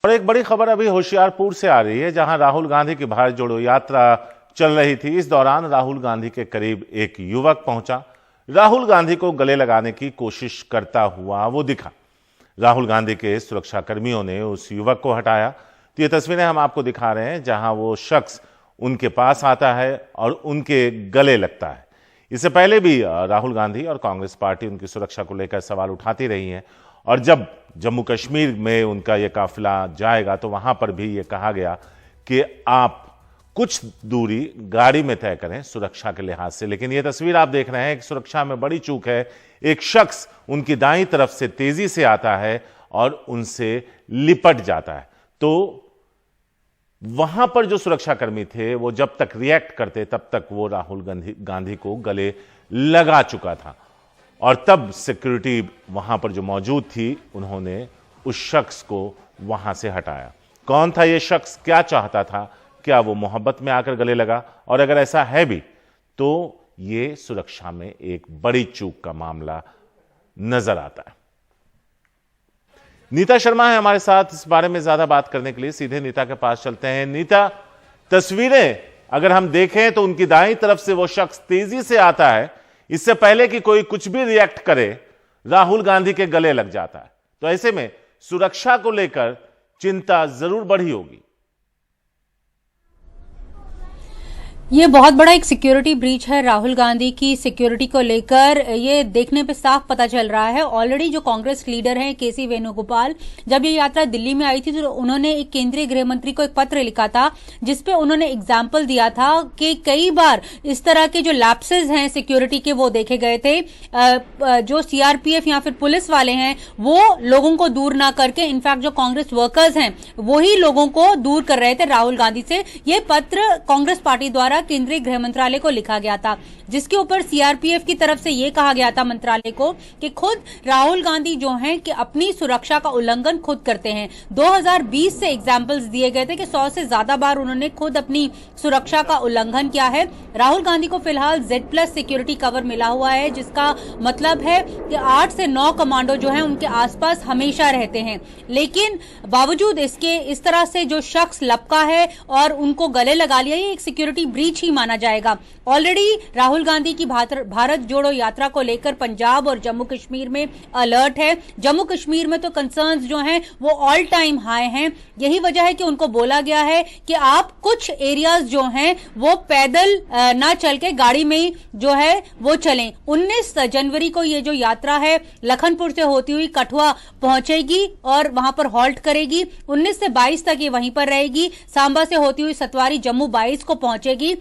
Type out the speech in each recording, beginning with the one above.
और एक बड़ी खबर अभी होशियारपुर से आ रही है, जहां राहुल गांधी की भारत जोड़ो यात्रा चल रही थी। इस दौरान राहुल गांधी के करीब एक युवक पहुंचा। राहुल गांधी को गले लगाने की कोशिश करता हुआ वो दिखा। राहुल गांधी के सुरक्षाकर्मियों ने उस युवक को हटाया। तो ये तस्वीरें हम आपको दिखा रहे हैं, जहां वो शख्स उनके पास आता है और उनके गले लगता है। इससे पहले भी राहुल गांधी और कांग्रेस पार्टी उनकी सुरक्षा को लेकर सवाल उठाती रही है, और जब जम्मू कश्मीर में उनका यह काफिला जाएगा तो वहां पर भी यह कहा गया कि आप कुछ दूरी गाड़ी में तय करें सुरक्षा के लिहाज से। लेकिन यह तस्वीर आप देख रहे हैं कि सुरक्षा में बड़ी चूक है। एक शख्स उनकी दाईं तरफ से तेजी से आता है और उनसे लिपट जाता है। तो वहां पर जो सुरक्षाकर्मी थे वो जब तक रिएक्ट करते तब तक वो राहुल गांधी को गले लगा चुका था, और तब सिक्योरिटी वहां पर जो मौजूद थी उन्होंने उस शख्स को वहां से हटाया। कौन था यह शख्स, क्या चाहता था, क्या वो मोहब्बत में आकर गले लगा, और अगर ऐसा है भी तो यह सुरक्षा में एक बड़ी चूक का मामला नजर आता है। नीता शर्मा है हमारे साथ इस बारे में ज्यादा बात करने के लिए। सीधे नीता के पास चलते हैं। नीता, तस्वीरें अगर हम देखें तो उनकी दाईं तरफ से वो शख्स तेजी से आता है। इससे पहले कि कोई कुछ भी रिएक्ट करे राहुल गांधी के गले लग जाता है। तो ऐसे में सुरक्षा को लेकर चिंता जरूर बढ़ी होगी। ये बहुत बड़ा एक सिक्योरिटी ब्रीच है राहुल गांधी की सिक्योरिटी को लेकर। ये देखने पे साफ पता चल रहा है। ऑलरेडी जो कांग्रेस लीडर हैं केसी वेणुगोपाल, जब ये यात्रा दिल्ली में आई थी तो उन्होंने एक केंद्रीय गृह मंत्री को एक पत्र लिखा था, जिसपे उन्होंने एग्जाम्पल दिया था कि कई बार इस तरह के जो लैप्सेस हैं सिक्योरिटी के वो देखे गए थे। जो सीआरपीएफ या फिर पुलिस वाले हैं वो लोगों को दूर ना करके, इनफैक्ट जो कांग्रेस वर्कर्स हैं वो ही लोगों को दूर कर रहे थे राहुल गांधी से। ये पत्र कांग्रेस पार्टी द्वारा केंद्रीय गृह मंत्रालय को लिखा गया था, जिसके ऊपर सीआरपीएफ की तरफ से यह कहा गया था मंत्रालय को कि खुद राहुल गांधी जो हैं कि अपनी सुरक्षा का उल्लंघन खुद करते हैं। 2020 से एग्जाम्पल्स दिए गए थे कि 100 से ज्यादा बार उन्होंने खुद अपनी सुरक्षा का उल्लंघन किया है। राहुल गांधी को फिलहाल Z+ सिक्योरिटी कवर मिला हुआ है, जिसका मतलब है कि 8 से 9 कमांडो जो हैं उनके आसपास हमेशा रहते हैं। लेकिन बावजूद इसके इस तरह से जो शख्स लपका है और उनको गले लगा लिया, ये एक सिक्योरिटी ब्रीच ही माना जाएगा। ऑलरेडी राहुल गांधी की भारत जोड़ो यात्रा को लेकर पंजाब और जम्मू कश्मीर में अलर्ट है। जम्मू कश्मीर में तो कंसर्न्स जो हैं वो ऑल टाइम हाई हैं। यही वजह है कि उनको बोला गया है कि आप कुछ एरियाज जो हैं वो पैदल ना चल के गाड़ी में जो है वो चलें। 19 जनवरी को ये जो यात्रा है लखनपुर से होती हुई कठुआ पहुंचेगी और वहां पर हॉल्ट करेगी। 19 से 22 तक ये वहीं पर रहेगी। सांबा से होती हुई सतवारी जम्मू 22 को पहुंचेगी।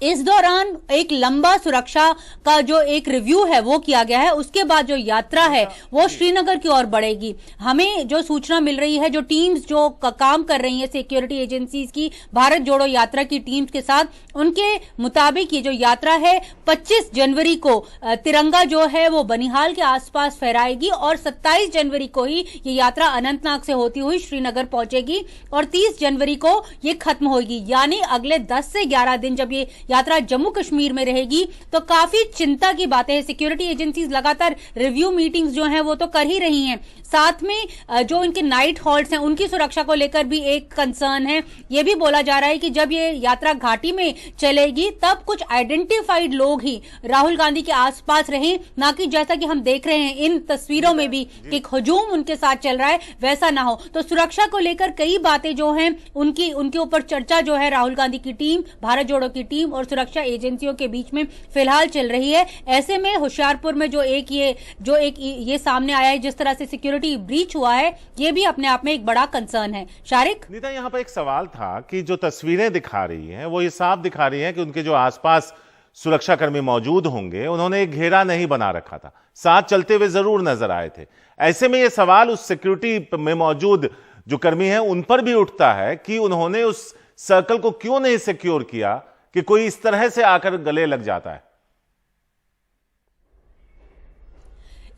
इस दौरान एक लंबा सुरक्षा का जो एक रिव्यू है वो किया गया है। उसके बाद जो यात्रा है वो श्रीनगर की ओर बढ़ेगी। हमें जो सूचना मिल रही है, जो टीम्स जो काम कर रही है सिक्योरिटी एजेंसीज की भारत जोड़ो यात्रा की टीम्स के साथ, उनके मुताबिक ये जो यात्रा है 25 जनवरी को तिरंगा जो है वो बनिहाल के आसपास फहराएगी और 27 जनवरी को ही ये यात्रा अनंतनाग से होती हुई श्रीनगर पहुंचेगी और 30 जनवरी को ये खत्म होगी। यानी अगले 10 से 11 दिन जब ये यात्रा जम्मू कश्मीर में रहेगी तो काफी चिंता की बातें हैं। सिक्योरिटी एजेंसीज लगातार रिव्यू मीटिंग्स जो हैं वो तो कर ही रही हैं। साथ में जो इनके नाइट हॉल्ट्स हैं उनकी सुरक्षा को लेकर भी एक कंसर्न है। यह भी बोला जा रहा है कि जब ये यात्रा घाटी में चलेगी तब कुछ आइडेंटिफाइड लोग ही राहुल गांधी के आसपास रहें, ना कि जैसा कि हम देख रहे हैं इन तस्वीरों में भी कि हजूम उनके साथ चल रहा है, वैसा ना हो। तो सुरक्षा को लेकर कई बातें जो हैं उनके ऊपर चर्चा जो है राहुल गांधी की टीम, भारत जोड़ो की टीम और सुरक्षा एजेंसियों के बीच में फिलहाल चल रही है। ऐसे में होशियारपुर में जो एक ये सामने आया है, जिस तरह से सिक्योरिटी ब्रीच हुआ है, ये भी अपने आप में एक बड़ा कंसर्न है। शारिक, नीता, यहां पर एक सवाल था कि जो तस्वीरें दिखा रही हैं वो ये साफ दिखा रही हैं कि उनके जो आसपास सुरक्षाकर्मी मौजूद होंगे उन्होंने एक घेरा नहीं बना रखा था, साथ चलते हुए जरूर नजर आए थे। ऐसे में यह सवाल उस सिक्योरिटी में मौजूद जो कर्मी हैं उन पर भी उठता है कि उन्होंने उस सर्कल को क्यों नहीं सिक्योर किया कि कोई इस तरह से आकर गले लग जाता है।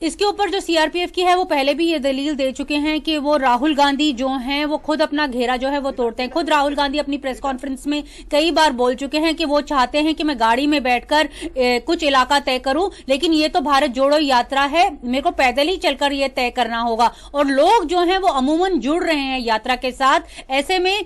इसके ऊपर जो सीआरपीएफ की है वो पहले भी ये दलील दे चुके हैं कि वो राहुल गांधी जो हैं वो खुद अपना घेरा जो है वो तोड़ते हैं। खुद राहुल गांधी अपनी प्रेस कॉन्फ्रेंस में कई बार बोल चुके हैं कि वो चाहते हैं कि मैं गाड़ी में बैठकर कुछ इलाका तय करूं, लेकिन ये तो भारत जोड़ो यात्रा है, मेरे को पैदल ही चलकर ये तय करना होगा। और लोग जो हैं वो अमूमन जुड़ रहे हैं यात्रा के साथ। ऐसे में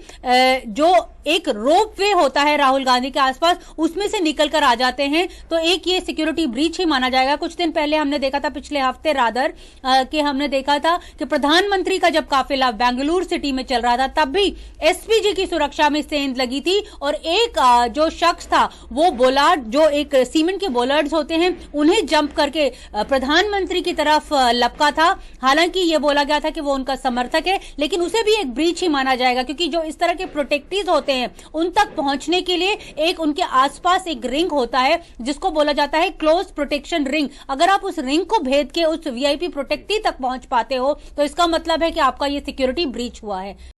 जो एक रोप वे होता है राहुल गांधी के आसपास, उसमें से निकलकर आ जाते हैं, तो एक ये सिक्योरिटी ब्रीच ही माना जाएगा। कुछ दिन पहले हमने देखा था, पिछले हफ्ते रादर कि हमने देखा था कि प्रधानमंत्री का जब काफिला बेंगलुरु सिटी में चल रहा था, तब भी एसपीजी की सुरक्षा में सेंध लगी थी और एक जो शख्स था वो बोलार्ड, जो एक सीमेंट के बोलार्ड्स होते हैं, उन्हें जंप करके प्रधानमंत्री की तरफ लपका था। हालांकि ये बोला गया था कि वो उनका समर्थक है, लेकिन उसे भी एक ब्रीच ही माना जाएगा, क्योंकि जो इस तरह के प्रोटेक्टीज होते हैं उन तक पहुंचने के लिए एक उनके आसपास एक रिंग होता है जिसको बोला जाता है क्लोज प्रोटेक्शन रिंग। अगर आप उस रिंग को भेद के उस वीआईपी प्रोटेक्टी तक पहुंच पाते हो तो इसका मतलब है कि आपका ये सिक्योरिटी ब्रीच हुआ है।